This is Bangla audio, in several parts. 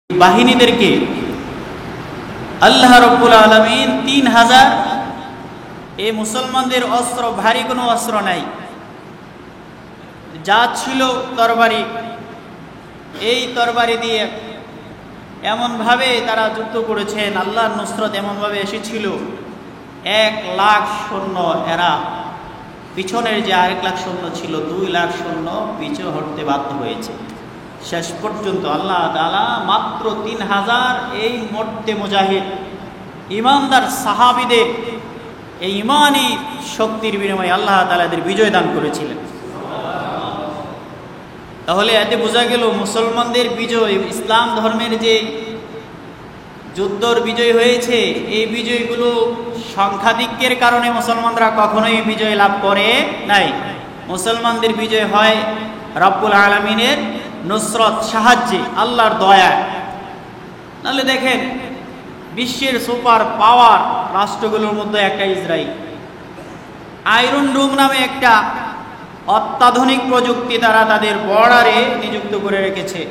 বাহিনীদেরকে আল্লাহ রাব্বুল আলামিন ৩০০০ এই মুসলমানদের অস্ত্র, ভারী কোনো অস্ত্র নাই, যা ছিল তরবারি, এই তরবারি দিয়ে এমনভাবে তারা যুদ্ধ করেছেন, আল্লাহর নুসরত এমনভাবে এসেছিল। ১,০০,০০০ সৈন্য, এরা পিছনের যে ১,০০,০০০ সৈন্য ছিল, ২,০০,০০০ সৈন্য পিছু হটতে বাধ্য হয়েছে। শেষ পর্যন্ত আল্লাহ তাআলা মাত্র ৩০০০ এই মর্দে মুজাহিদ ইমানদার সাহাবীদের এই ইমানি শক্তির বিনিময়ে আল্লাহ তাআলা এদের বিজয় দান করেছিলেন। তাহলে এতে বোঝা গেল মুসলমানদের বিজয়, ইসলাম ধর্মের যে যুদ্ধর বিজয় হয়েছে, এই বিজয়গুলো সংখ্যাধিক্যের কারণে মুসলমানরা কখনোই বিজয় লাভ করে নাই। মুসলমানদের বিজয় হয় রব্বুল আলামিনের নুসরত, সাহায্যে, আল্লাহর দয়া। নাহলে দেখেন বিশ্বের সুপার পাওয়ার রাষ্ট্রগুলোর মধ্যে একটা ইসরায়েল, আয়রন ডোম নামে একটা অত্যাধুনিক প্রযুক্তি তারা তাদের বর্ডারে নিযুক্ত করে রেখেছে।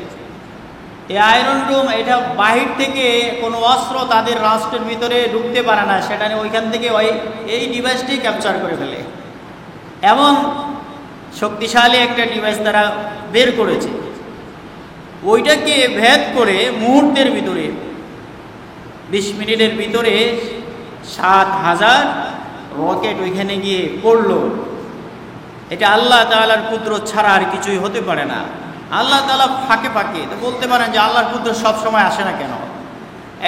এই আয়রন ডোম, এটা বাহির থেকে কোনো অস্ত্র তাদের রাষ্ট্রের ভিতরে ঢুকতে পারে না, সেটা ওইখান থেকে এই ডিভাইসটি ক্যাপচার করে ফেলে। এমন শক্তিশালী একটা ডিভাইস তারা বের করেছে, ওইটাকে ভেদ করে মুহূর্তের ভিতরে ২০ মিনিটের ভিতরে ৭,০০০ রকেট ওইখানে গিয়ে পড়লো। এটা আল্লাহ তাআলার কুদরত ছাড়া আর কিছুই হতে পারে না। আল্লাহ তাআলা ফাঁকে ফাঁকে তো বলতে পারেন যে আল্লাহর কুদরত সব সময় আসে না কেন?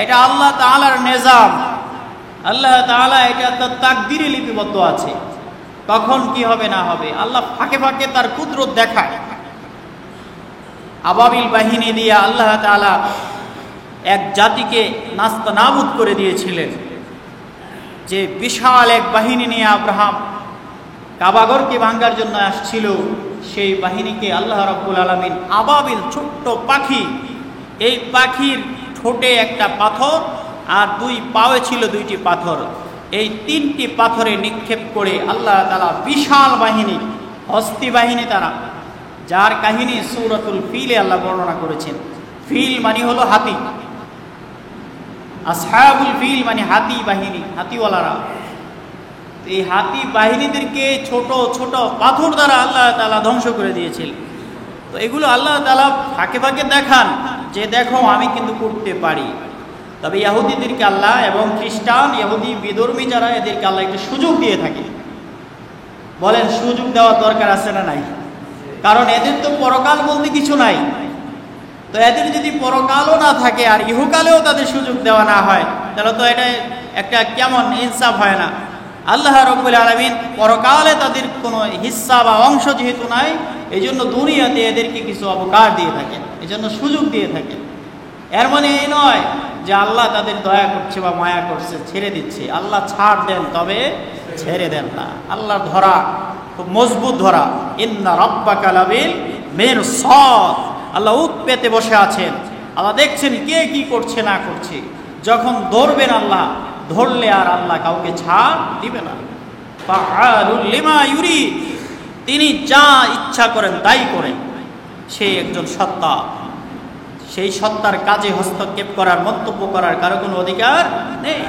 এটা আল্লাহ তাআলার নিজাম, আল্লাহ তাআলা এটা তার তাকদীরে লিপিবদ্ধ আছে, কখন কি হবে না হবে আল্লাহ ফাঁকে ফাঁকে তার কুদরত দেখায়। আবাবিল বাহিনী দিয়ে আল্লাহ তাআলা এক জাতিকে নাস্তানাবুদ করে দিয়েছিলেন। যে বিশাল এক বাহিনী নিয়ে আব্রাহাম কাবাগরকে ভাঙার জন্য আসছিল, সেই বাহিনীকে আল্লাহ রাব্বুল আলামিন আবাবিল, ছোট্ট পাখি, এই পাখির ঠোঁটে একটা পাথর আর ২ পায়ে ছিল ২টি পাথর, এই ৩টি পাথরে নিক্ষেপ করে আল্লাহ তাআলা বিশাল বাহিনী, হস্তি বাহিনী তারা, যার কাহিনী সূরাতুল ফিলে আল্লাহ বর্ণনা করেছেন। ফিল মানে হলো হাতি, আসহাবুল ফিল মানে হাতি বাহিনী, হাতিওয়ালারা। এই হাতি বাহিনীদেরকে ছোট ছোট পাথর দ্বারা আল্লাহ তাআলা ধ্বংস করে দিয়েছিল। তো এগুলো আল্লাহ তাআলা ফাঁকে ফাঁকে দেখান যে দেখো আমি কিন্তু করতে পারি। তবে ইহুদিদেরকে আল্লাহ, এবং খ্রিস্টান, ইহুদি বিধর্মী যারা, এদেরকে আল্লাহ একটা সুযোগ দিয়ে থাকে। বলেন সুযোগ দেওয়ার দরকার আছে না নাই? কারণ এদের তো পরকাল বলতে কিছু নাই। তো এদের যদি পরকালও না থাকে আর ইহকালেও তাদের সুযোগ দেওয়া না হয়, তাহলে তো এটা একটা কেমন ইনসাফ হয় না। আল্লাহ রাব্বুল আলামিন পরকালে তাদের কোনো হিস্সা বা অংশ যেহেতু নাই, এই জন্য দুনিয়াতে এদেরকে কিছু অবকাশ দিয়ে থাকেন, এই জন্য সুযোগ দিয়ে থাকেন। এর মানে এই নয় যে আল্লাহ তাদের দয়া করছে বা মায়া করছে, ছেড়ে দিচ্ছে। আল্লাহ ছাড় দেন, তবে ছেড়ে দেন না। আল্লাহর ধরা খুব মজবুত ধরা। ইন্না রাব্বাকা লাবিল মিরসাদ, আল্লাহ উৎ পেতে বসে আছেন, আল্লাহ দেখছেন কে কি করছে না করছে। যখন ধরবেন আল্লাহ, ধরলে আর আল্লাহ কাউকে ছাড় দিবে না। ফাআলুল লিমা ইউরিদ, তিনি যা ইচ্ছা করেন তাই করেন। সে একজন সত্তা, সেই সত্তার কাজে হস্তক্ষেপ করার, মন্তব্য করার কারো কোনো অধিকার নেই।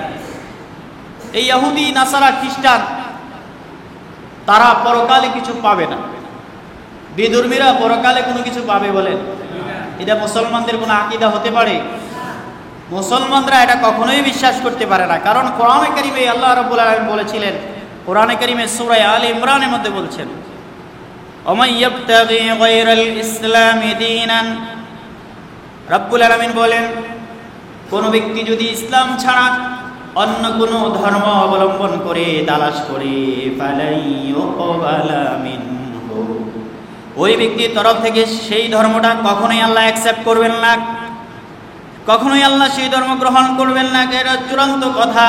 এই ইহুদি, নাসারা, খ্রিস্টান তারা পরকালে কিছু পাবে না। বিধর্মীরা পরকালে কোনো কিছু পাবে বলেন? এটা মুসলমানদের কোনো আকীদা হতে পারে? মুসলমানরা এটা কখনোই বিশ্বাস করতে পারে না। কারণ কোরআনে কারিমে আল্লাহ রাব্বুল আলামিন বলেছিলেন, কোরআনে কারিমে সূরা আলে ইমরানের মধ্যে বলছেন, ওমাই ইয়াবতাগি গায়রাল ইসলামি দীনান, রাব্বুল আলামিন বলেন কোন ব্যক্তি যদি ইসলাম ছাড়া অন্য কোনো ধর্ম অবলম্বন করে, তালাশ করে, ফালাই ইউকবালা মিনহু, ওই ব্যক্তির তরফ থেকে সেই ধর্মটা কখনোই আল্লাহ অ্যাকসেপ্ট করবেন না, কখনোই আল্লাহ সেই ধর্ম গ্রহণ করবেন না। এটা চূড়ান্ত কথা।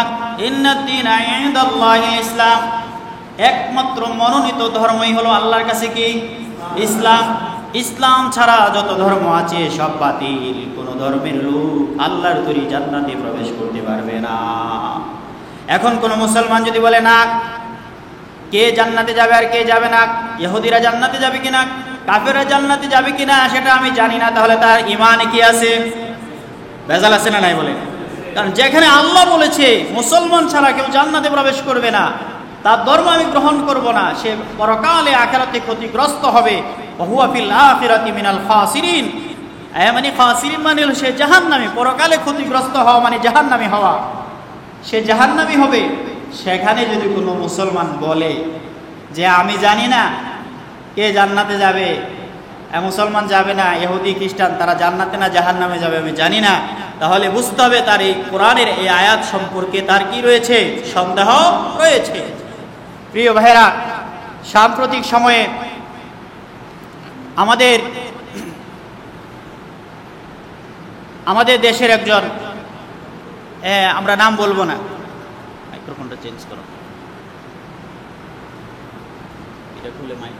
ইন্নাদ-দীনা ইনদাল্লাহিল ইসলাম, একমাত্র মনোনীত ধর্মই হলো আল্লাহর কাছে কি? ইসলাম। ইসলাম ছাড়া যত ধর্ম আছে সব বাতিল। কোন ধর্মের লোক আল্লাহর তৈরি জান্নাতে প্রবেশ করতে পারবে না। এখন কোন মুসলমান যদি বলে না, কে জান্নাতে যাবে আর কে যাবে না, ইহুদিরা জান্নাতে যাবে কিনা, কাফেররা জান্নাতে যাবে কিনা সেটা আমি জানি না, তাহলে তার ঈমানে কি আছে? ভেজাল আছে না নাই বলেন? কারণ যেখানে আল্লাহ বলেছে মুসলমান ছাড়া কেউ জান্নাতে প্রবেশ করবে না, তার ধর্ম আমি গ্রহণ করব না, সে পরকালে আখিরাতে ক্ষতিগ্রস্ত হবে। ওয়া ফিল আখিরাতি মিনাল খাসিরিন, মানে খাসিরিন মানে সে জাহান্নামী, পরকালে ক্ষতিগ্রস্ত হওয়া মানে জাহান্নামী হওয়া, সে জাহান্নামী হবে। সেখানে যদি কোনো মুসলমান বলে যে আমি জানি না কে জান্নাতে যাবে, মুসলমান যাবে না, ইহুদি খ্রিস্টান তারা জান্নাতে না জাহান্নামে যাবে আমি জানি না, তাহলে বুঝতে হবে তার এই কোরআনের এই আয়াত সম্পর্কে তার কি রয়েছে? সন্দেহ রয়েছে। প্রিয় ভাইরা, সাম্প্রতিক সময়ে আমাদের দেশের একজন, আমরা নাম বলবো না, মাইক্রোফোনটা চেঞ্জ করো, এটা খুলে মাইক।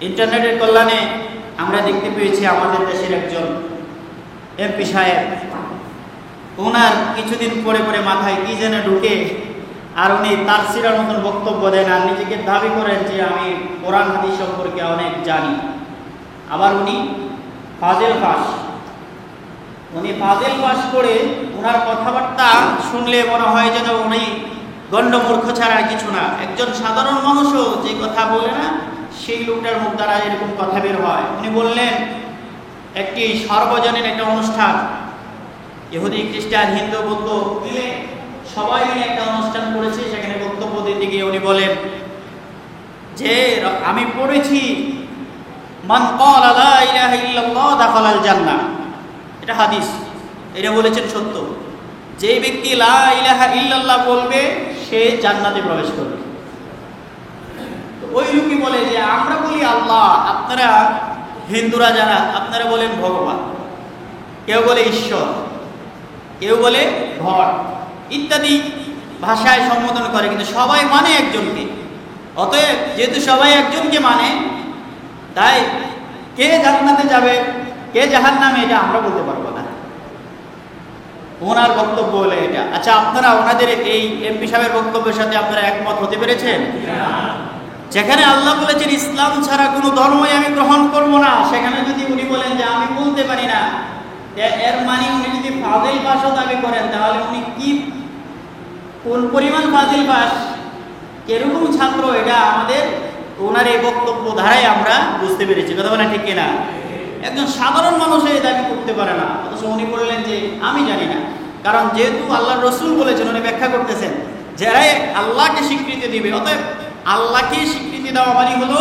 ইন্টারনেটের কল্যাণে আমরা দেখতে পেয়েছি আমাদের দেশের একজন এমপি সাহেব, ওনার কিছুদিন পরে পরে মাথায় কি যেন ঢুকে, আর উনি তাফসীরের মতন বক্তব্য দেন আর নিজেকে দাবি করেন যে আমি কোরআন হাদিস সম্পর্কে অনেক জানি। আবার উনি ফাজিল পাস করে ওনার কথাবার্তা শুনলে মনে হয় যেন উনি গণ্ডমূর্খ ছাড়া আর কিছু না। একজন সাধারণ মানুষও যে কথা বলে না, সেই লোকটার মুখ দ্বারা এরকম কথা বের হয়। উনি বললেন একটি সর্বজনীন একটা অনুষ্ঠান, ইহুদি খ্রিস্টান হিন্দু বৌদ্ধ মিলে সবাই মিলে একটা অনুষ্ঠান করেছে, সেখানে বক্তব্য দিতে গিয়ে উনি বলেন যে আমি পড়েছি মান ক্বালা লা ইলাহা ইল্লাল্লাহ দাখালাল জান্নাহ, এটা হাদিস, এটা বলেছেন সত্য, যে ব্যক্তি লা ইলাহা ইল্লাল্লাহ বলবে সে জান্নাতে প্রবেশ করবে। ওই লোকই বলে যে আমরা বলি আল্লাহ, আপনারা হিন্দুরা যারা আপনারা বলেন ভগবান, কেউ বলে ঈশ্বর, কেউ বলে ভট ইত্যাদি ভাষায় সম্বোধন করে, কিন্তু সবাই মানে একজনকে। অতএব যেহেতু সবাই একজনকে মানে, তাই কে জান্নাতে যাবে কে জাহান্নামে এটা আমরা বলতে পারবো না। ওনার বক্তব্য হলো এটা। আচ্ছা, আপনারা ওনাদের এই এমপি সাহেবের বক্তব্যের সাথে আপনারা একমত হতে পেরেছেন? যেখানে আল্লাহ বলেছেন ইসলাম ছাড়া কোনো ধর্মই আমি গ্রহণ করব না, সেখানে যদি উনি বলেন যে আমি বলতে পারি না, এর মানে উনি যদি ফাজিল পাশও দাবি করেন, তাহলে উনি কোন পরিমাণ ফাজিল পাস, কিরকম ছাত্র, এটা আমাদের ওনার এই বক্তব্য ধারায় আমরা বুঝতে পেরেছি। কথা বলেন ঠিক কিনা? একজন সাধারণ মানুষ এই দাবি করতে পারে না, অথচ উনি বললেন যে আমি জানি না। কারণ যেহেতু আল্লাহর রাসূল বলেছেন, উনি ব্যাখ্যা করতেছেন যারাই আল্লাহকে স্বীকৃতি দিবে, অতএব আল্লাহকে স্বীকৃতি দেওয়া মানে হলো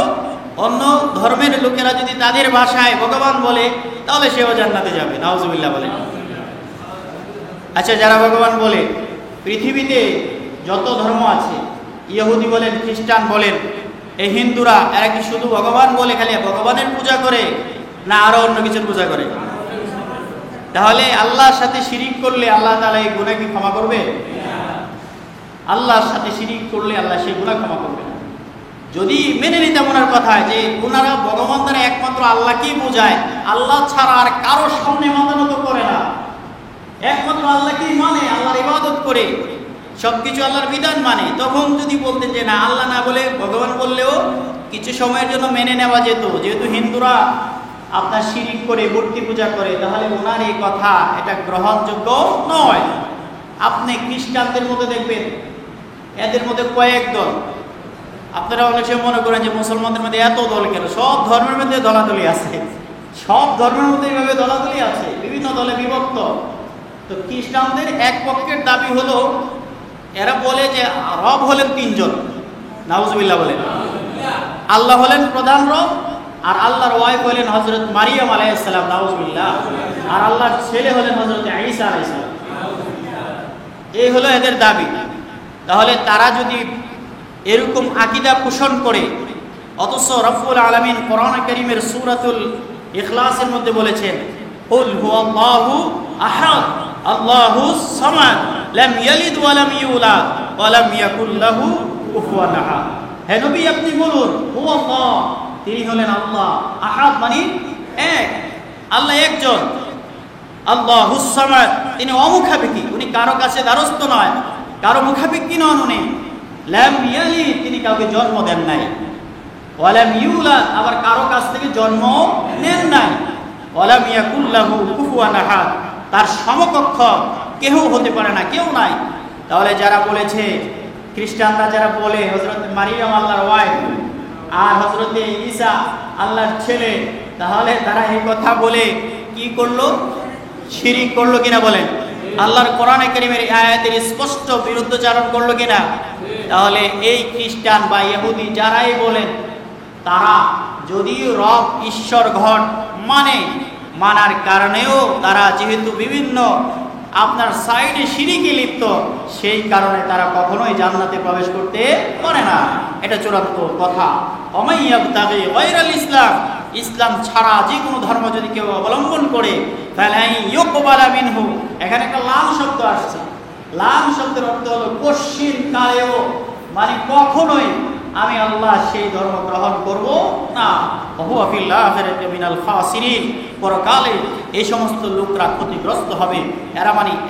অন্য ধর্মের লোকেরা যদি তাদের ভাষায় ভগবান বলে তাহলে সেও জান্নাতে যাবে। নাউজুবিল্লাহ বলেন। আচ্ছা, যারা ভগবান বলে, পৃথিবীতে যত ধর্ম আছে, ইহুদি বলেন খ্রিস্টান বলেন এই হিন্দুরা, এরা কি শুধু ভগবান বলে খালি ভগবানের পূজা করে না আরো অন্য কিছুর পূজা করে? তাহলে আল্লাহর সাথে শিরিক করলে আল্লাহ তাআলা এই গুনাহ কি ক্ষমা করবে? আল্লাহর সাথে শিরিক করলে আল্লাহ সেই গুনাহ ক্ষমা করবে না। যদি মেনে নিতাম ওনার কথা যে ওনারা ভগবান দ্বারা একমাত্র আল্লাহকেই বোঝায়, আল্লাহ ছাড়া আর কারো সামনে মাথা নত করে না, একমাত্র আল্লাহকেই মানে, আল্লাহর ইবাদত করে সবকিছু আল্লাহর বিধান মানে, তখন যদি বলতেন যে না আল্লাহ না বলে ভগবান বললেও কিছু সময়ের জন্য মেনে নেওয়া যেত, যেহেতু হিন্দুরা আপনার শিরিক করে মূর্তি পূজা করে, তাহলে ওনার এই কথা এটা গ্রহণযোগ্য নয়। আপনি খ্রিস্টানদের মধ্যে দেখবেন এদের মধ্যে কয়েক দল। আপনারা অনেক সময় মনে করেন যে মুসলমানদের মধ্যে এত দল কেন? সব ধর্মের মধ্যে দলাদলি আছে, সব ধর্মের মধ্যে এইভাবে দলাদলি আছে, বিভিন্ন দলে বিভক্ত। তো খ্রিস্টানদের এক পক্ষের দাবি হলো, এরা বলে যে রব হলেন তিনজন। নাউজুবিল্লাহ বলেন। আল্লাহ হলেন প্রধান রব, আর আল্লাহর ওয়াইফ হলেন হযরত মারিয়াম আলাইহিস সালাম। নাউজুবিল্লাহ। আর আল্লাহর ছেলে হলেন হযরত ঈসা আলাইহিস সালাম। এই হলো এদের দাবি। তাহলে তারা যদি এরকম আকীদা পোষণ করে, অথচ রব্বুল আলামিন কোরআন কারীমের সূরাতুল ইখলাসের মধ্যে বলেছেন কুল হুয়াল্লাহু আহাদ আল্লাহুস সামাদ লাম ইয়ালিদ ওয়া লাম ইউলাদ ওয়া লাম ইয়াকুল লাহু কুফুয়ান আহাদ। হে নবী, আপনি বলুন হুয়াল্লাহ, তিনি হলেন আল্লাহ, আহাদ মানে এক, আল্লাহ একজন, আল্লাহুস সামাদ তিনি অমুখাপেক্ষী, উনি কারো কাছে দ্বারস্থ নয়, কারো মুখাপেক্ষী নন উনি। লাম ইয়ালিদ, তিনি কাউকে জন্ম দেন নাই। ওয়ালাম ইউলাদ, আবার কারো কাছ থেকে জন্ম নেন নাই। ওয়ালাম ইয়াকুল লাহু কুফুয়ান আহাদ, তার সমকক্ষ কেউ হতে পারে না, কেউ নাই। তাহলে যারা বলেছে, খ্রিস্টানরা যারা বলে হযরত মারিয়াম আল্লাহর ওয়াইফ আর হযরত ঈসা আল্লাহর ছেলে, তাহলে তারা এই কথা বলে কি করলো? শিরিক করলো কিনা বলেন? আল্লাহর কোরআনে কারীমের আয়াতের স্পষ্ট বিরুদ্ধাচরণ করলো কিনা? তাহলে এই খ্রিস্টান বা ইহুদি যারাই বলেন, তারা যদিও রব ঈশ্বর ঘট মানার কারণেও তারা যেহেতু বিভিন্ন আপনার সাইডে শিরিকে লিপ্ত, সেই কারণে তারা কখনোই জান্নাতে প্রবেশ করতে পারে না। এটা চূড়ান্ত কথা। ওমাইয়াবতাগি গায়রাল ইসলাম, ইসলাম ছাড়া যে কোনো ধর্ম যদি কেউ অবলম্বন করে, ফালাই ইউকবালা মিনহু, এখানে একটা লাম শব্দ আসছে। লাম শব্দের অর্থ হলো কশিন কালেও, মানে কখনোই আমি আল্লাহ সেই ধর্ম গ্রহণ করব না। হুয়া ফিল আখিরাতি মিনাল খাসিরিন, পরকালে এই সমস্ত লোকরা ক্ষতিগ্রস্ত হবে।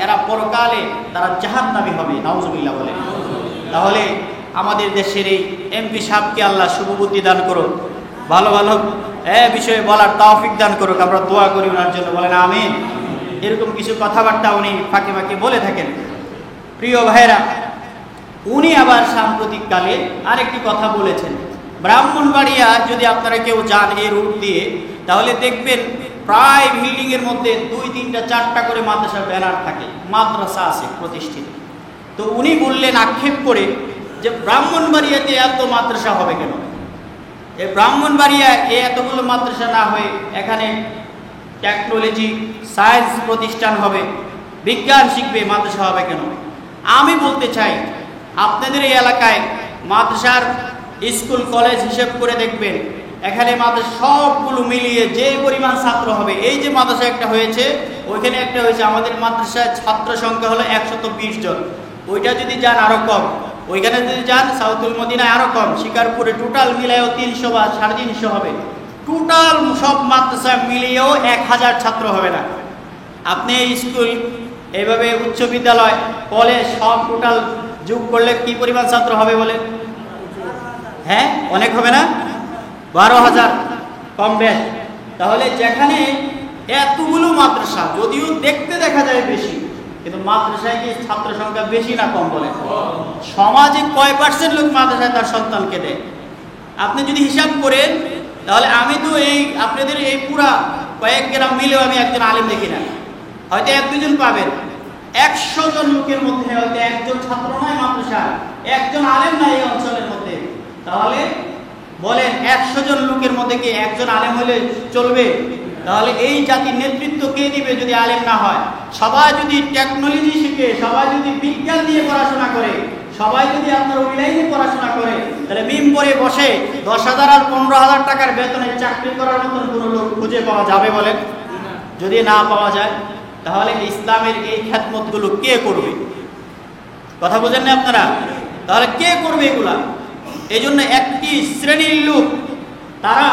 এরা পরকালে তারা জাহান্নামী হবে। নাউজুবিল্লাহ বলে। তাহলে আমাদের দেশের এই এমপি সাহেবকে আল্লাহ শুভবুদ্ধি দান করুক, ভালো ভালো বিষয়ে বলার তৌফিক দান করুক। আমরা দোয়া করি ওনার জন্য, বলেন আমিন। এরকম কিছু কথাবার্তা উনি ফাঁকে ফাঁকে বলে থাকেন। প্রিয় ভাইরা, উনি আবার সাম্প্রতিককালে আরেকটি কথা বলেছেন। ব্রাহ্মণবাড়িয়া যদি আপনারা কেউ যান এই রুট দিয়ে, তাহলে দেখবেন প্রায় বিল্ডিংয়ের মধ্যে 2, 3, 4টা করে মাদ্রাসার ব্যানার থাকে, মাদ্রাসা আছে প্রতিষ্ঠিত। তো উনি বললেন আক্ষেপ করে যে ব্রাহ্মণবাড়িয়াতে এত মাদ্রাসা হবে কেন? এই ব্রাহ্মণবাড়িয়া এতগুলো মাদ্রাসা না হয়ে এখানে টেকনোলজি সায়েন্স প্রতিষ্ঠান হবে, বিজ্ঞান শিখবে, মাদ্রাসা হবে কেন? আমি বলতে চাই, আপনাদের এই এলাকায় মাদ্রাসার স্কুল কলেজ হিসেব করে দেখবেন, এখানে মাদ্রাসা সবগুলো মিলিয়ে যে পরিমাণ ছাত্র হবে, এই যে মাদ্রাসা একটা হয়েছে, ওইখানে একটা হয়েছে, আমাদের মাদ্রাসায় ছাত্র সংখ্যা হলো 120 জন। ওইটা যদি যান আরো কম, ওইখানে যদি যান সাউথুল মদিনায় আরো কম, শিকারপুরে টোটাল মিলায়েও 300 বা 350 হবে। টোটাল সব মাদ্রাসা মিলিয়েও 1000 ছাত্র হবে না। আপনি স্কুল এইভাবে উচ্চ বিদ্যালয় কলেজ সব টোটাল যোগ করলে কি পরিমাণ ছাত্র হবে বলে? হ্যাঁ, অনেক হবে না? 12,000 কম বেশ। তাহলে যেখানে এতগুলো মাদ্রাসা, যদিও দেখতে দেখা যায় বেশি, কিন্তু মাদ্রাসায় কি ছাত্র সংখ্যা বেশি না কম বলে? সমাজে কয় % লোক মাদ্রাসায় তার সন্তানকে দেয়? আপনি যদি হিসাব করেন, তাহলে আমি তো এই আপনাদের এই পুরা কয়েক গ্রাম মিলেও আমি একজন আলেম দেখি না। হয়তো 1-2 জন পাবেন। 100 জন লোকের মধ্যে হয়তো একজন ছাত্র নয় মাদ্রাসা, একজন আলেম নাই এই অঞ্চলের মধ্যে। তাহলে বলেন 100 জন লোকের মধ্যে কি একজন আলেম হলে চলবে? তাহলে এই জাতির নেতৃত্ব কে দিবে যদি আলেম না হয়? সবাই যদি টেকনোলজি শিখে, সবাই যদি বিজ্ঞান নিয়ে পড়াশোনা করে, সবাই যদি আপনার ওই লাইনে পড়াশোনা করে, তাহলে মিম্বরে বসে 10,000 আর 15,000 টাকার বেতনে চাকরি করার মতন কোনো লোক খুঁজে পাওয়া যাবে বলেন? যদি না পাওয়া যায়, তাহলে ইসলামের এই খেদমতগুলো কে করবে? কথা বোঝেন না আপনারা? তাহলে কে করবে এগুলা? এই জন্য একটি শ্রেণীর লোক, তারা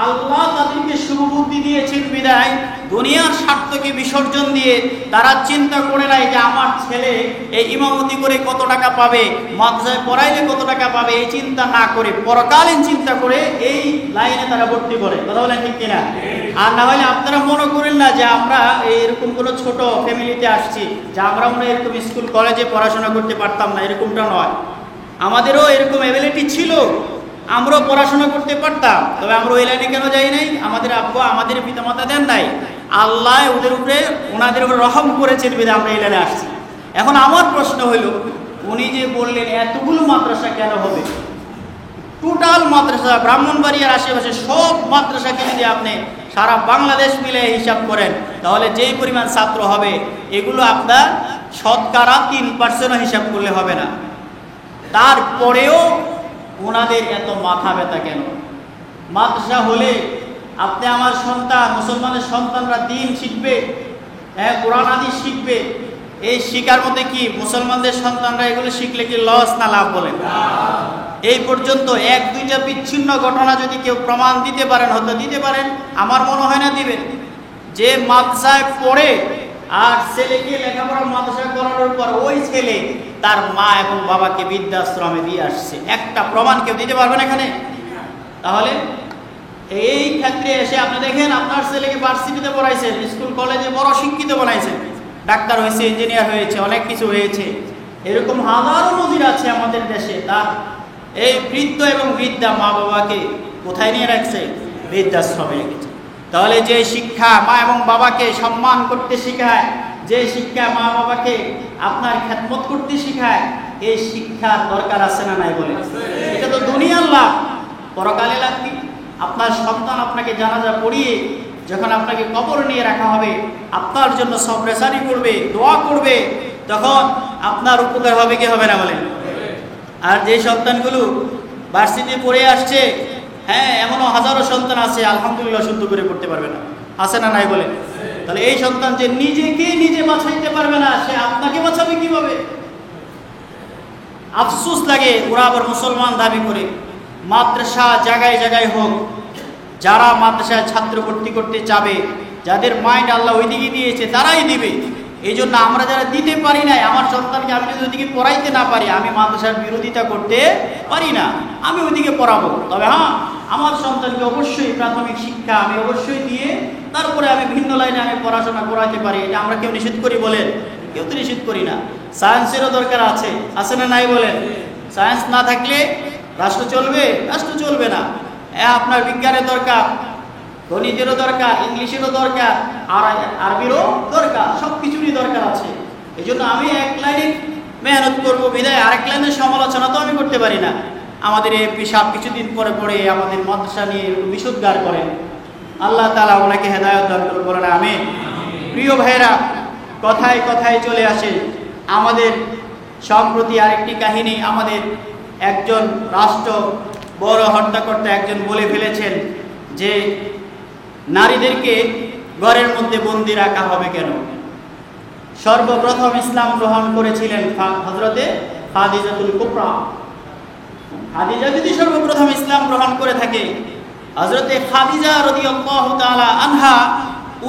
আল্লাহ তাদেরকে শুভবুদ্ধি দিয়েছেন বিদায় দুনিয়ার স্বার্থকে বিসর্জন দিয়ে তারা চিন্তা করে নাই যে আমার ছেলে এই ইমামতি করে কত টাকা পাবে, মাদ্রাসায় পড়াইলে কত টাকা পাবে, এই চিন্তা না করে পরকালীন চিন্তা করে এই লাইনে তারা ভর্তি করে। কথা বলেন ঠিক কিনা? আর না হলে আপনারা মনে করেন না যে আমরা এরকম কোনো ছোট ফ্যামিলিতে আসছি যে আমরা মনে এরকম স্কুল কলেজে পড়াশোনা করতে পারতাম না, এরকমটা নয়। আমাদেরও এরকম অ্যাবিলিটি ছিল, আমরাও পড়াশোনা করতে পারতাম, তবে আমরা ওই লাইনে কেন যাই নাই? আমাদের আব্বু আমাদের পিতামাতা দেন নাই, আল্লাহ ওনাদের উপরে রহম করেছেন বিধায় আমরা এই লাইনে আসছি। এখন আমার প্রশ্ন হইল, উনি যে বললেন এতগুলো মাদ্রাসা কেন হবে? টোটাল মাদ্রাসা ব্রাহ্মণবাড়িয়ার আশেপাশে সব মাদ্রাসাকে যদি আপনি সারা বাংলাদেশ মিলে হিসাব করেন, তাহলে যেই পরিমাণ ছাত্র হবে, এগুলো আপনার শতকরা 3% হিসাব করলে হবে না। তারপরেও ওনাদের এত মাথা ব্যথা কেন? মাদ্রাসা হলে আপনি আমার সন্তান, মুসলমানের সন্তানরা দিন শিখবে, হ্যাঁ, কোরআন হাদিস শিখবে। এই শিকার মধ্যে কি মুসলমানদের সন্তানরা এগুলো শিখলে কি লস না লাভ বলেন? এই পর্যন্ত 1-2টা বিচ্ছিন্ন ঘটনা যদি কেউ প্রমাণ দিতে পারেন, হয়তো দিতে পারেন, আমার মনে হয় না দিবেন। যে মাদ্রাসায় পড়ে আর ছেলেকে লেখাপড়া মাদ্রাসা করানোর পর ওই ছেলে তার মা এবং বাবাকে বৃদ্ধাশ্রমে দিয়ে আসছে, একটা প্রমাণ কেউ দিতে পারবেন এখানে? তাহলে এই ক্ষেত্রে এসে আপনি দেখেন আপনার ছেলেকে ভার্সিটিতে পড়াইছেন, স্কুল কলেজে বড় শিক্ষিত বানাইছেন, ডাক্তার হয়েছে, ইঞ্জিনিয়ার হয়েছে, অনেক কিছু হয়েছে, এরকম হাজারো নজির আছে আমাদের দেশে। তার এই বৃদ্ধ এবং বৃদ্ধা মা বাবাকে কোথায় নিয়ে রাখছে? বৃদ্ধাশ্রমে রেখেছে। তাহলে যে শিক্ষা মা এবং বাবাকে সম্মান করতে শেখায়, যে শিক্ষা মা বাবাকে আপনার খেদমত করতে শেখায়, এই শিক্ষার দরকার আছে না নাই বলে? এটা তো দুনিয়ার লাভ, পরকালে লাভ কি? আপনার সন্তান আপনাকে জানাজা পড়িয়ে যখন আপনাকে কবর নিয়ে রাখা হবে, আপনার জন্য সবরেসারি করবে, দোয়া করবে, তখন আপনার উপকার হবে কি হবে না বলেন? আর যে সন্তানগুলো ভার্সিটি পড়ে আসছে, হ্যাঁ এমনও হাজারো সন্তান আছে আলহামদুলিল্লাহ শুদ্ধ করে পড়তে পারবে না, আছে না নাই বলেন? তাহলে এই সন্তান যে নিজেকে নিজে বাঁচাইতে পারবে না, সে আপনাকে বাঁচাবে কিভাবে? আফসোস লাগে, ওরা আবার মুসলমান দাবি করে। মাদ্রাসা জায়গায় জায়গায় হোক, যারা মাদ্রাসায় ছাত্র ভর্তি করতে চাবে, যাদের মাইন্ড আল্লাহ ওইদিকে দিয়েছে তারাই দিবে। এই জন্য আমরা যারা দিতে পারি নাই, আমার সন্তানকে আমি যদি ওইদিকে পড়াইতে না পারি, আমি মাদ্রাসার বিরোধিতা করতে পারি না, আমি ওইদিকে পড়াবো। তবে হ্যাঁ, আমার সন্তানকে অবশ্যই প্রাথমিক শিক্ষা আমি অবশ্যই দিয়ে তারপরে আমি ভিন্ন লাইনে আমি পড়াশোনা করাতে পারি। এটা আমরা কেউ নিষেধ করি বলেন? কেউ তো নিষেধ করি না। সায়েন্সেরও দরকার আছে, আছে না নাই বলেন? সায়েন্স না থাকলে রাষ্ট্র চলবে? রাষ্ট্র চলবে না। আপনার বিজ্ঞানের দরকার, গণিতেরও দরকার, ইংলিশেরও দরকার, আর আরবিরও দরকার, সব কিছুরই দরকার আছে। এই জন্য আমি এক লাইনে মেহনত করবো বিদায় আরেক লাইনের সমালোচনা তো আমি করতে পারি না। আমাদের এমপি সাহেব কিছুদিন পরে পরে আমাদের মাদ্রাসা নিয়ে বিশুদ্ধার করেন, আল্লাহ তাআলা ওনাকে হেদায়েত দান করুন, বলেন আমিন। প্রিয় ভাইরা, কথায় কথায় চলে আসে আমাদের সম্প্রতি আরেকটি কাহিনী। আমাদের একজন রাষ্ট্র বড় হত্যাকর্তা একজন বলে ফেলেছেন যে নারীদেরকে ঘরের মধ্যে বন্দি রাখা হবে কেন? সর্বপ্রথম ইসলাম গ্রহণ করেছিলেন হযরতে খাদিজাতুল কুবরা। খাদিজা যদি সর্বপ্রথম ইসলাম গ্রহণ করে থাকে, হযরতে খাদিজা রাদিয়াল্লাহু তাআলা আনহা,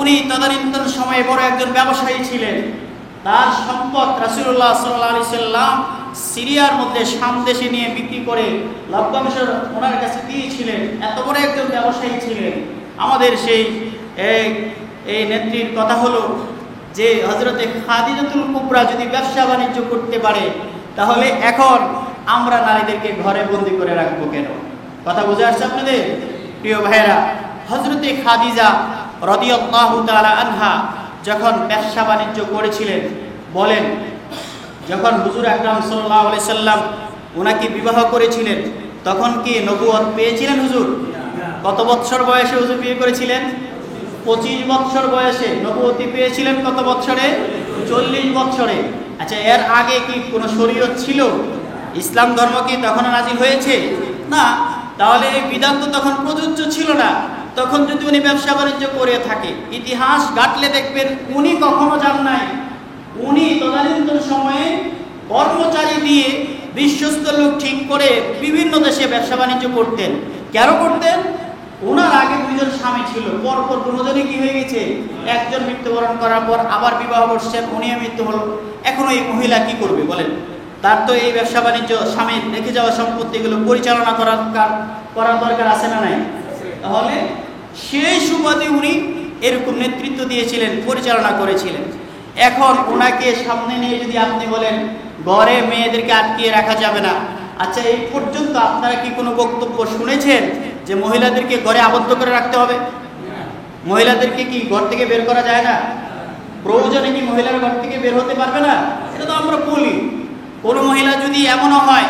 উনি তদানীন্তন সময়ে বড় একজন ব্যবসায়ী ছিলেন। তার সম্পদ রাসূলুল্লাহ সাল্লাল্লাহু আলাইহি সাল্লাম সিরিয়ার মধ্যে শাম দেশে নিয়ে বিক্রি করে লভ্যাংশ ওনার কাছে দিয়েছিলেন। এত বড় একজন ব্যবসায়ী ছিলেন। আমাদের সেই এই নেত্রীর কথা হলো যে হযরতে খাদিজাতুল কুবরা যদি ব্যবসা বাণিজ্য করতে পারে, তাহলে এখন আমরা নারীদেরকে ঘরে বন্দি করে রাখবো কেন? কথা বুঝে আসছে আপনাদের? প্রিয় ভাইয়েরা, হযরতে খাদিজা রাদিয়াল্লাহু তাআলা আনহা যখন ব্যবসা বাণিজ্য করেছিলেন, বলেন যখন হুজুর আকরাম সাল্লাল্লাহু আলাইহি সাল্লাম ওনাকে বিবাহ করেছিলেন, তখন কি নবুয়ত পেয়েছিলেন হুজুর? কত বৎসর বয়সে হুজুর বিয়ে করেছিলেন? 25 বৎসর বয়সে। নবুয়তি পেয়েছিলেন কত বৎসরে? 40 বৎসরে। আচ্ছা, এর আগে কি কোনো শরীয়ত ছিল? ইসলাম ধর্ম কি তখন নাজিল হয়েছে? না। তাহলে এই বিধান তো তখন প্রযোজ্য ছিল না। তখন যদি উনি ব্যবসা বাণিজ্য করে থাকে, ইতিহাস ঘাটলে দেখবেন উনি কখনো যান নাই। উনি তদানীন্তন সময়ে কর্মচারী দিয়ে বিশ্বস্ত লোক ঠিক করে বিভিন্ন দেশে ব্যবসা বাণিজ্য করতেন। কেন করতেন? ওনার আগে দুইজন স্বামী ছিল, পরপর দুজনই কি হয়ে গেছে, একজন মৃত্যুবরণ করার পর আবার বিবাহ করছেন, উনিও মৃত্যু হলো। এখন ওই মহিলা কি করবে বলেন? তার তো এই ব্যবসা বাণিজ্য স্বামী রেখে যাওয়া সম্পত্তিগুলো পরিচালনা করার দরকার আছে না নাই? তাহলে সেই সুবাদে উনি এরকম নেতৃত্ব দিয়েছিলেন, পরিচালনা করেছিলেন। এখন ওনাকে সামনে নিয়ে যদি আপনি বলেন ঘরে মেয়েদেরকে আটকিয়ে রাখা যাবে না, আচ্ছা এই পর্যন্ত আপনারা কি কোনো বক্তব্য শুনেছেন যে মহিলাদেরকে ঘরে আবদ্ধ করে রাখতে হবে? মহিলাদেরকে কি ঘর থেকে বের করা যায় না? প্রয়োজনে কি মহিলারা ঘর থেকে বের হতে পারবে না? এটা তো আমরা বলি। কোনো মহিলা যদি এমনও হয়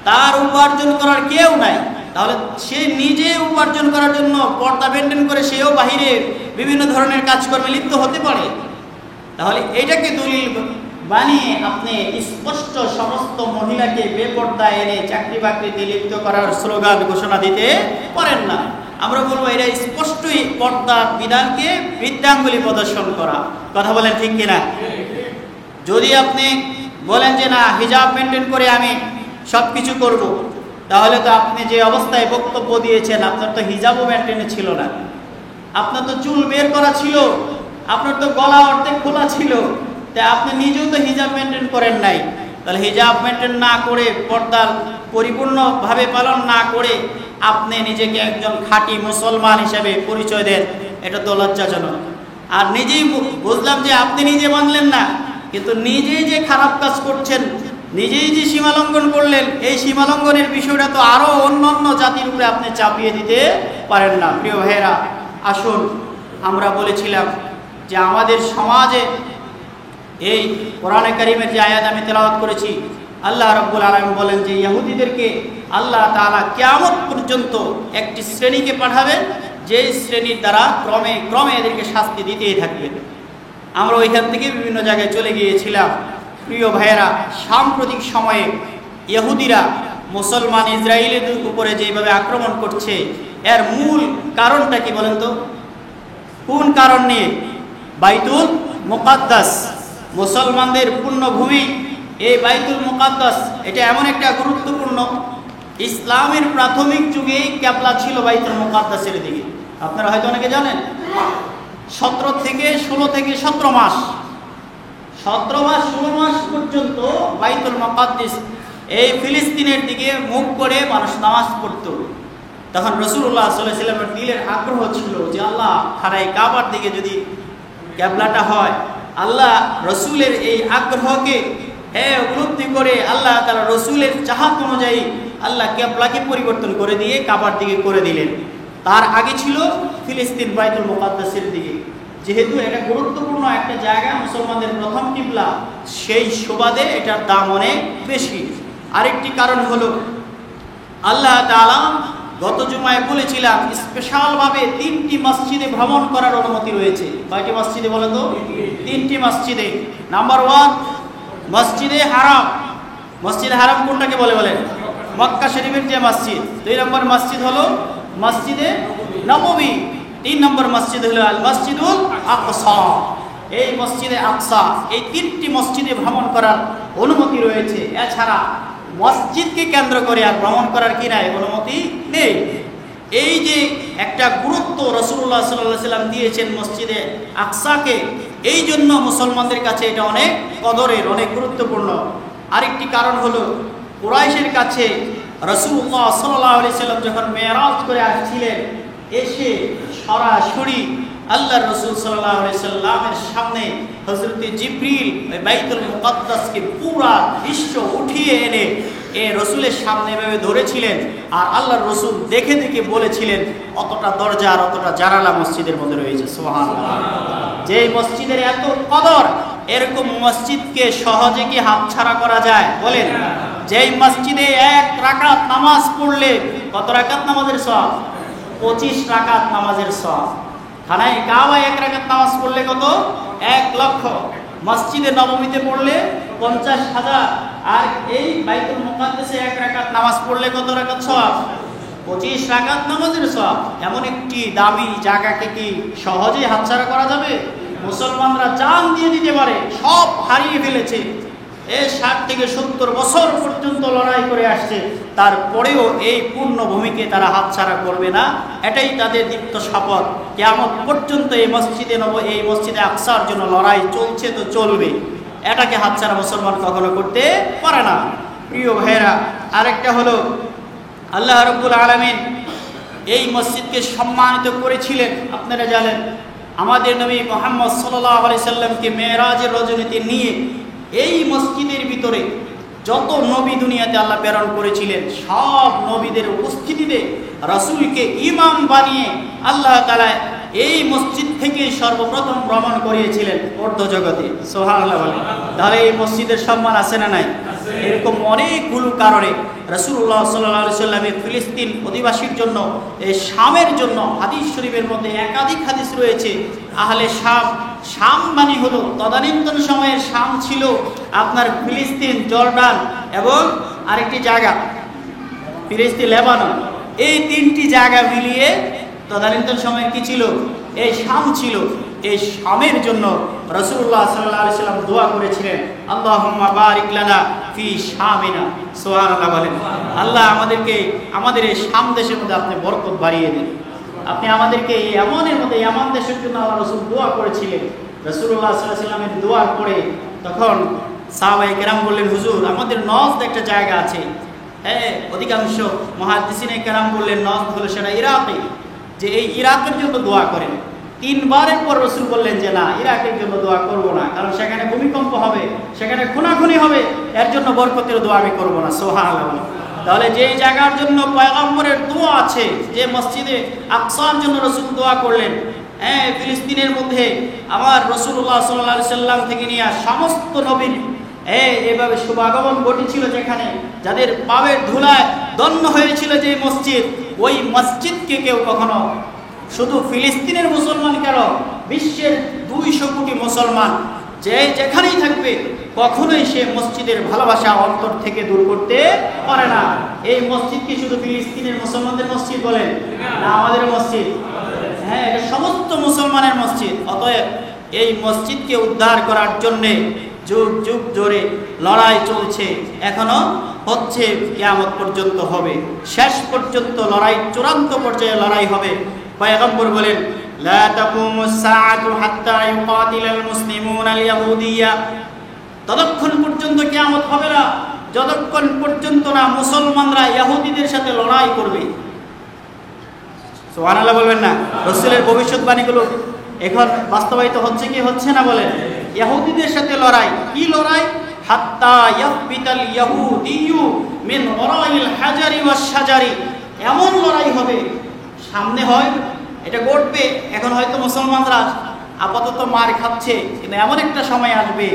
তার উপার্জন করার কেউ নাই, তাহলে সে নিজে উপার্জন করার জন্য পর্দা মেনটেন করে সেও বাহিরে বিভিন্ন ধরনের কাজকর্মে লিপ্ত হতে পারে। তাহলে এটাকে দলিল বানিয়ে আপনি স্পষ্ট সমস্ত মহিলাকে বেপর্দায় এনে চাকরি বাকরিতে লিপ্ত করার স্লোগান ঘোষণা দিতে পারেন না। আমরা বলবো এটা স্পষ্টই পর্দার বিধানকে বৃদ্ধাঙ্গুলি প্রদর্শন করা। কথা বলেন ঠিক কিনা? যদি আপনি বলেন যে না, হিজাব মেনটেন করে আমি সব কিছু করবো, তাহলে তো আপনি যে অবস্থায় বক্তব্য দিয়েছেন আপনার তো হিজাবও মেনটেনে ছিল না, আপনার তো চুল বের করা ছিল, আপনার তো গলা অর্ধেক খোলা ছিল, তাই আপনি নিজেও তো হিজাব মেনটেন করেন নাই। তাহলে হিজাব মেনটেন না করে, পর্দা পরিপূর্ণভাবে পালন না করে আপনি নিজেকে একজন খাঁটি মুসলমান হিসেবে পরিচয় দেন, এটা তো লজ্জাজনক। আর নিজেই বুঝলাম যে আপনি নিজে মানলেন না, কিন্তু নিজেই যে খারাপ কাজ করছেন, নিজেই যে সীমালঙ্ঘন করলেন, এই সীমালঙ্ঘনের বিষয়টা তো আরও অন্য জাতির উপরে আপনি চাপিয়ে দিতে পারেন না। প্রিয় ভাইয়েরা, আসুন, আমরা বলেছিলাম যে আমাদের সমাজে এই কোরআনে কারিমের যে আয়াত আমি তেলাওয়াত করেছি, আল্লাহ রাব্বুল আলামিন বলেন যে ইহুদিদেরকে আল্লাহ তাআলা কিয়ামত পর্যন্ত একটি শ্রেণীকে পাঠাবেন, যেই শ্রেণীর দ্বারা ক্রমে ক্রমে এদেরকে শাস্তি দিতেই থাকবেন। আমরা ওইখান থেকে বিভিন্ন জায়গায় চলে গিয়েছিলাম। প্রিয় ভাইয়েরা, সাম্প্রতিক সময়ে ইহুদিরা মুসলমান ইসরায়েলের উপরে যেভাবে আক্রমণ করছে, এর মূল কারণটা কি বলেন তো? কোন কারণ নিয়ে? বাইতুল মুকাদ্দাস, মুসলমানদের পুণ্যভূমি এই বাইতুল মুকাদ্দাস, এটা এমন একটা গুরুত্বপূর্ণ, ইসলামের প্রাথমিক যুগে ক্যাবলা ছিল বাইতুল মুকাদ্দাসের দিকে। আপনারা হয়তো অনেকে জানেন, 17 থেকে 17 মাস 16 মাস পর্যন্ত বাইতুল মুকাদ্দাস এই ফিলিস্তিনের দিকে মুখ করে মানুষ নামাজ পড়ত। তখন রাসূলুল্লাহ সাল্লাল্লাহু আলাইহি ওয়াসাল্লামের দিলের আগ্রহ ছিল যে আল্লাহ খানায় কাবার দিকে যদি ক্যাবলাটা হয়, আল্লাহ রসুলের এই আগ্রহকে উপলব্ধি করে আল্লাহ তাআলা রসুলের চাহাত অনুযায়ী আল্লাহ ক্যাবলাকে পরিবর্তন করে দিয়ে কাবার দিকে করে দিলেন। তার আগে ছিল ফিলিস্তিন বাইতুল মুকাদ্দাসের দিকে। যেহেতু এটা গুরুত্বপূর্ণ একটা জায়গা, মুসলমানদের প্রথম কিবলা, সেই সুবাদে এটার দাম অনেক বেশি। আরেকটি কারণ হলো আল্লাহ তাআলা গত জুমায় বলেছিলাম স্পেশালভাবে 3টি মসজিদে ভ্রমণ করার অনুমতি রয়েছে। কয়টি মসজিদে বলেন তো? 3টি মসজিদে। নাম্বার 1 মসজিদে হারাম। মসজিদে হারাম কোনটাকে বলে বলেন? মক্কা শরীফের যে মসজিদ। 2 নম্বর মসজিদ হলো মসজিদে নববী। 3 নম্বর মসজিদ হলো আল মসজিদুল আকসা। এই মসজিদে আকসা, এই 3টি মসজিদে ভ্রমণ করার অনুমতি রয়েছে। এছাড়া মসজিদকে কেন্দ্র করে আর ভ্রমণ করার কি নাই, অনুমতি নেই। এই যে একটা গুরুত্ব রাসূলুল্লাহ সাল্লাল্লাহু আলাইহি ওয়াসাল্লাম দিয়েছেন মসজিদে আকসাকে, এই জন্য মুসলমানদের কাছে এটা অনেক কদরের, অনেক গুরুত্বপূর্ণ। আরেকটি কারণ হলো কুরাইশের কাছে রাসূলুল্লাহ সাল্লাল্লাহু আলাইহি ওয়াসাল্লাম যখন মেরাজ করে আসছিলেন, এসে সরাসরি আল্লাহর রাসূল সাল্লাল্লাহু আলাইহি ওয়াসাল্লামের সামনে হযরতে জিবরিল বাইতুল মুকাদ্দাসকে পুরা দৃশ্য উঠিয়ে এনে রাসূলের সামনে এভাবে ধরেছিলেন। আর আল্লাহর রাসূল দেখে দেখে বলেছিলেন, অতটা দরজা আর অতটা জানালা মসজিদের মধ্যে রয়েছে। সুবহানাল্লাহ। যে মসজিদের এত কদর, এরকম মসজিদকে সহজে কি হাতছাড়া করা যায় বলেন? যেই মসজিদে 1 রাকাত নামাজ পড়লে কত রাকাত নামাজের সওয়াব? 25 রাকাত নামাজের সওয়াব। খানায় কাবায় 1 রাকাত নামাজ পড়লে কত? 1 লক্ষ। মসজিদে নববীতে পড়লে 50,000। আর এই বাইতুল মুকাদ্দাসে 1 রাকাত নামাজ পড়লে কত রাকাত সওয়াব? 25 রাকাত নামাজের সওয়াব। এমন একটি দামি জায়গাকে কি সহজেই হাতছাড়া করা যাবে? মুসলমানরা জান দিয়ে দিতে পারে, সব হারিয়ে ফেলেছে। 60 থেকে 70 বছর পর্যন্ত লড়াই করে আসছে, তারপরেও এই পূর্ণ ভূমিকে তারা হাতছাড়া করবে না। এটাই তাদের দীপ্ত শপথ। কিয়ামত পর্যন্ত এই মসজিদে আকসার জন্য লড়াই চলছে, তো চলবে। এটাকে হাতছাড়া মুসলমান কখনো করতে পারে না। প্রিয় ভাইয়েরা, আরেকটা হলো আল্লাহ রাব্বুল আলামিন এই মসজিদকে সম্মানিত করেছিলেন। আপনারা জানেন, আমাদের নবী মুহাম্মদ সাল্লাল্লাহু আলাইহি সাল্লামকে মেরাজের রজনীতে নিয়ে এই মসজিদের ভিতরে যত নবী দুনিয়াতে আল্লাহ প্রেরণ করেছিলেন, সব নবীদের উপস্থিতিতে রাসূলকে ইমাম বানিয়ে আল্লাহ তাআলা এই মসজিদ থেকে সর্বপ্রথম ভ্রমণ করিয়েছিলেন অর্ধ জগতে। সুবহানাল্লাহ বলেন। তাহলে এই মসজিদের সম্মান আছে না নাই? এরকম অনেকগুলো কারণে রাসূলুল্লাহ সাল্লাল্লাহু আলাইহি ওয়াসাল্লাম ফিলিস্তিন অধিবাসীর জন্য, এই শামের জন্য, হাদিস শরীফের মধ্যে একাধিক হাদিস রয়েছে। আহলে শাম মানে হলো তদানীন্তন সময়ের শাম ছিল আপনার ফিলিস্তিন, জর্ডান এবং আরেকটি জায়গা ফিলিস্তিন, লেবানন। এই 3টি জায়গা মিলিয়ে তদানীন্তন সময়ে কি ছিল? এই শাম ছিল। এই শামের জন্য রাসূলুল্লাহ সাল্লাল্লাহু আলাইহি ওয়াসাল্লাম দোয়া করেছিলেন, আল্লাহুম্মা বারিক লানা ফি শামিনা। সুবহানাল্লাহ বলেন। আল্লাহ আমাদের এই শাম দেশের মধ্যে আপনি বরকত বাড়িয়ে দিন। আপনি আমাদেরকে এই ইয়ামানের মধ্যে ইয়ামান দেশের জন্য আল্লাহ রাসূল দোয়া করেছিলেন। রাসূলুল্লাহ সাল্লাল্লাহু আলাইহি ওয়াসাল্লামের দোয়ার পরে তখন সাহাবায়ে কেরাম বললেন, হুজুর আমাদের নজদ একটা জায়গা আছে। হ্যাঁ, অধিকাংশ মুহাদ্দিসিনে কেরাম বললেন নজদ হলো সেটা ইরাকে, যে এই ইরাকের জন্য দোয়া করেন। 3 বারের পর রাসূল বললেন যে না, ইরাকের জন্য দোয়া করব না, কারণ সেখানে ভূমিকম্প হবে, সেখানে খুনাখুনি হবে, এর জন্য বরকতের দোয়া আমি করব না। সুবহানাল্লাহ। তাহলে যেই জায়গার জন্য পয়গম্বরের দোয়া আছে, যে মসজিদে আকসার জন্য রাসূল দোয়া করলেন, হ্যাঁ, ফিলিস্তিনের মধ্যে আমার রাসূলুল্লাহ সাল্লাল্লাহু আলাইহি সাল্লাম থেকে নিয়ে সমস্ত নবীর এভাবে শুভাগমন ঘটেছিল, যেখানে যাদের পায়ের ধুলায় দন্য হয়েছিল যে মসজিদ, ওই মসজিদকে কেউ কখনো শুধু ফিলিস্তিনের মুসলমান কেন, বিশ্বের 200 কোটি মুসলমান যে যেখানেই থাকবে কখনোই সে মসজিদের ভালোবাসা অন্তর থেকে দূর করতে পারে না। এই মসজিদ কি শুধু ফিলিস্তিনের মুসলমানদের মসজিদ বলেন না আমাদের মসজিদ? হ্যাঁ, এটা সমস্ত মুসলমানের মসজিদ। অতএব এই মসজিদকে উদ্ধার করার জন্যে যুগ যুগ ধরে লড়াই চলছে, এখনো হচ্ছে, কিয়ামত পর্যন্ত হবে, শেষ পর্যন্ত লড়াই, চূড়ান্ত পর্যায়ে লড়াই হবে। পয়গম্বর বলেন, লা তাকুমুস সাআতু হাত্তা ইউকাতিলাল মুসলিমুনা আল ইয়াহুদিয়্যা, ততক্ষণ পর্যন্ত কিয়ামত হবে না যতক্ষণ পর্যন্ত না মুসলমানরা ইহুদিদের সাথে লড়াই করবে। সুবহানাল্লাহ বলবেন না? রাসূলের ভবিষ্যৎবাণীগুলো এখন বাস্তবায়িত হচ্ছে কি হচ্ছে না বলেন? ইহুদিদের সাথে লড়াই। কি লড়াই? হাত্তা ইয়াফবিতাল ইয়াহুদিয়্যু মিন ওয়ারাইল হাজারি ওয়াশ শাজারি, এমন লড়াই হবে, সামনে হয় এটা ঘটবে, এখন হয়তো মুসলমানরা আপাতত মার খাচ্ছে, কিন্তু এমন একটা সময় আসবে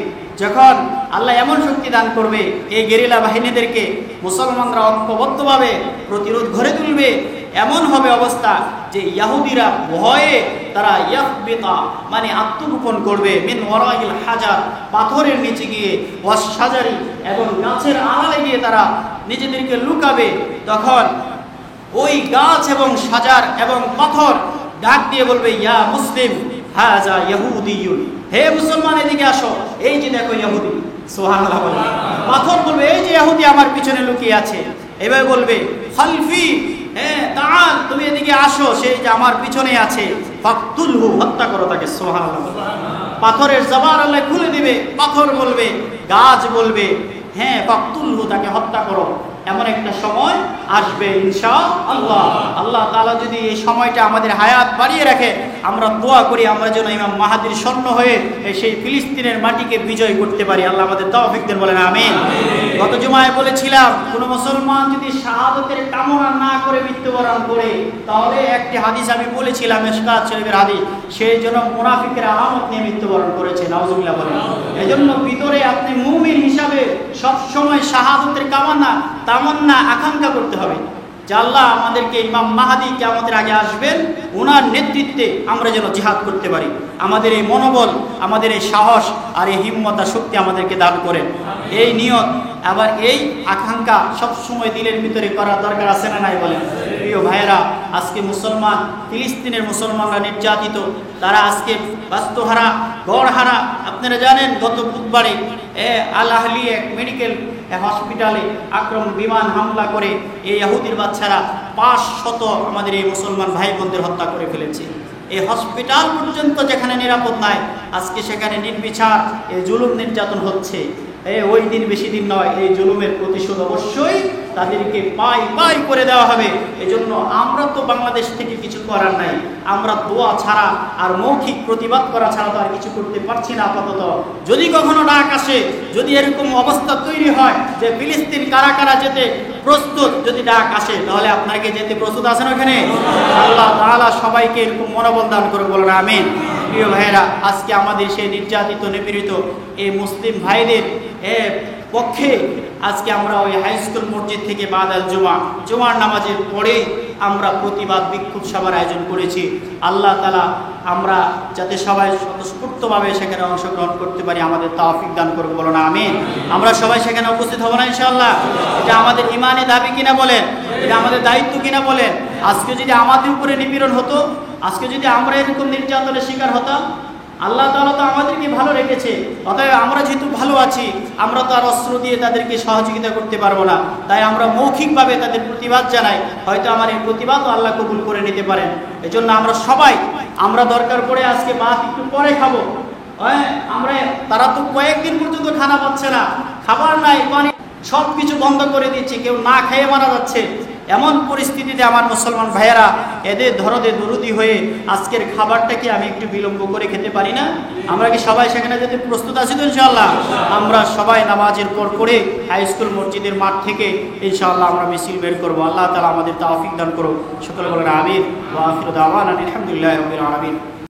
যখন আল্লাহ এমন শক্তি দান করবে, এই গেরিলা বাহিনীদেরকে মুসলমানরা ঐক্যবদ্ধভাবে প্রতিরোধ গড়ে তুলবে। এমন হবে অবস্থা যে ইহুদিরা ভয়ে তারা ইয়াফবিতা মানে আত্মগোপন করবে, মিন ওয়ারাইল হাজার, পাথরের নিচে গিয়ে, ওয়াশ শাজারি এবং গাছের আড়ালে গিয়ে তারা নিজেদেরকে লুকাবে। তখন ওই গাছ এবং শাজার এবং পাথর ডাক দিয়ে বলবে, ইয়া মুসলিম হাযা ইয়াহুদিয়ুন, হে মুসলমান এদিকে আসো, এই যে দেখো ইহুদি। সুবহানাল্লাহ বলে। পাথর বলবে, এই যে ইহুদি আমার পিছনে লুকিয়ে আছে। এভাবে বলবে, খালফি, হ্যাঁ তাআল, তুমি এদিকে আসো, সেই যে আমার পিছনে আছে, ফাকতুলহু, হত্যা করো তাকে। সুবহানাল্লাহ। পাথরের জবান আল্লাহ খুলে দিবে, পাথর বলবে, গাছ বলবে, হ্যাঁ ফাকতুলহু, তাকে হত্যা করো। এমন একটা সময় আসবে ইনশাআল্লাহ। আল্লাহ তাআলা যদি এই সময়টা আমাদের হায়াত বাড়িয়ে রাখে, আমরা দোয়া করি আমরা যেন ইমাম মাহাদির স্বর্ণ হয়ে সেই ফিলিস্তিনের মাটিকে বিজয় করতে পারি। আল্লাহ আমাদের তৌফিক দেন, বলেন আমিন। গত জুমায় বলেছিলাম, কোন মুসলমান যদি শাহাদাতের কামনা না করে মৃত্যুবরণ করে, তাহলে একটি হাদিস আমি বলেছিলাম, মিশকাত শরীফের হাদিস, সেই জন্য মুনাফিকের আলামত নিয়ে মৃত্যুবরণ করেছে। নাউজুবিল্লাহ বলেন। এজন্য ভিতরে আপনি মুমিন হিসাবে সব সময় শাহাদাতের তামান্না আকাঙ্ক্ষা করতে হবে যে আল্লাহ আমাদেরকে ইমাম মাহাদি কিয়ামতের আগে আসবেন, ওনার নেতৃত্বে আমরা যেন জিহাদ করতে পারি। আমাদের এই মনোবল, আমাদের এই সাহস আর এই হিম্মত আর শক্তি আমাদেরকে দান করেন। এই নিয়ত আবার এই আকাঙ্ক্ষা সবসময় দিলের ভিতরে করার দরকার আছে না নাই বলেন? প্রিয় ভাইয়েরা, আজকে মুসলমান, ফিলিস্তিনের মুসলমানরা নির্যাতিত, তারা আজকে বাস্তুহারা, গড়হারা। আপনারা জানেন গত বুধবারে আল আহলি এক মেডিকেল হসপিটালে আক্রমণ, বিমান হামলা করে এই ইহুদির বাচ্চারা 500 আমাদের এই মুসলমান ভাই বোনদের হত্যা করে ফেলেছে। এই হসপিটাল পর্যন্ত যেখানে নিরাপদ নাই, আজকে সেখানে নির্বিচার এই জুলুম নির্যাতন হচ্ছে। ওই দিন বেশি দিন নয়, এই জুলুমের প্রতিশোধ অবশ্যই তাদেরকে পাই পাই করে দেওয়া হবে। এজন্য আমরা তো বাংলাদেশ থেকে কিছু করার নাই, আমরা দোয়া ছাড়া আর মৌখিক প্রতিবাদ করা ছাড়া তো আর কিছু করতে পারছি না আপাতত। যদি কখনো ডাক আসে, যদি এরকম অবস্থা তৈরি হয় যে ফিলিস্তিন কারা কারা যেতে প্রস্তুত, যদি ডাক আসে, তাহলে আপনাকে যেতে প্রস্তুত আছেন ওখানে? আল্লাহ তাআলা সবাইকে এরকম মনোবল দান করে, বলেন আমিন। প্রিয় ভাইয়েরা, আজকে আমাদের সেই নির্যাতিত নিপীড়িত এই মুসলিম ভাইদের পক্ষে আজকে আমরা ওই হাই স্কুল মসজিদ থেকে বাদাল জুমার নামাজের পরে আমরা প্রতিবাদ বিক্ষোভ সভার আয়োজন করেছি। আল্লাহ তাআলা আমরা যাতে সবাই স্বতঃস্ফূর্তভাবে সেখানে অংশগ্রহণ করতে পারি, আমাদের তৌফিক দান করুন, বলুন আমিন। আমরা সবাই সেখানে উপস্থিত হব না ইনশাআল্লাহ? এটা আমাদের ইমানি দাবি কিনা বলেন? এটা আমাদের দায়িত্ব কিনা বলেন? আজকে যদি আমাদের উপরে নিপীড়ন হতো, আজকে যদি আমরা এরকম নির্যাতনের শিকার হতাম, আল্লাহ তাআলা তো আমাদেরকে ভালো রেখেছে, অতএব আমরা যেহেতু ভালো আছি, আমরা তো আর অস্ত্র দিয়ে তাদেরকে সহযোগিতা করতে পারবো না, তাই আমরা মৌখিকভাবে তাদের প্রতিবাদ জানাই। হয়তো আমার এই প্রতিবাদও আল্লাহ কবুল করে নিতে পারেন। এজন্য আমরা সবাই, আমরা দরকার পড়ে আজকে ভাত একটু পরে খাবো, হ্যাঁ আমরা, তারা তো কয়েকদিন পর্যন্ত খানা পাচ্ছে না, খাবার নাই, পানি, সব কিছু বন্ধ করে দিচ্ছে, কেউ না খেয়ে মারা যাচ্ছে। এমন পরিস্থিতিতে আমার মুসলমান ভাইয়েরা, এদের ধরদে দরুদি হয়ে আজকের খাবারটাকে আমি একটু বিলম্ব করে খেতে পারি না? আমরা কি সবাই সেখানে যেতে প্রস্তুত আছি তো ইনশাআল্লাহ? আমরা সবাই নামাজের পর করে হাই স্কুল মসজিদের মাঠ থেকে ইনশাআল্লাহ আমরা মিছিল বের করবো। আল্লাহ তাআলা আমাদের তৌফিক দান করুন। সকলে বলেন আমিন। ওয়া আখিরু দাওয়ানা আলহামদুলিল্লাহি রাব্বিল আলামিন।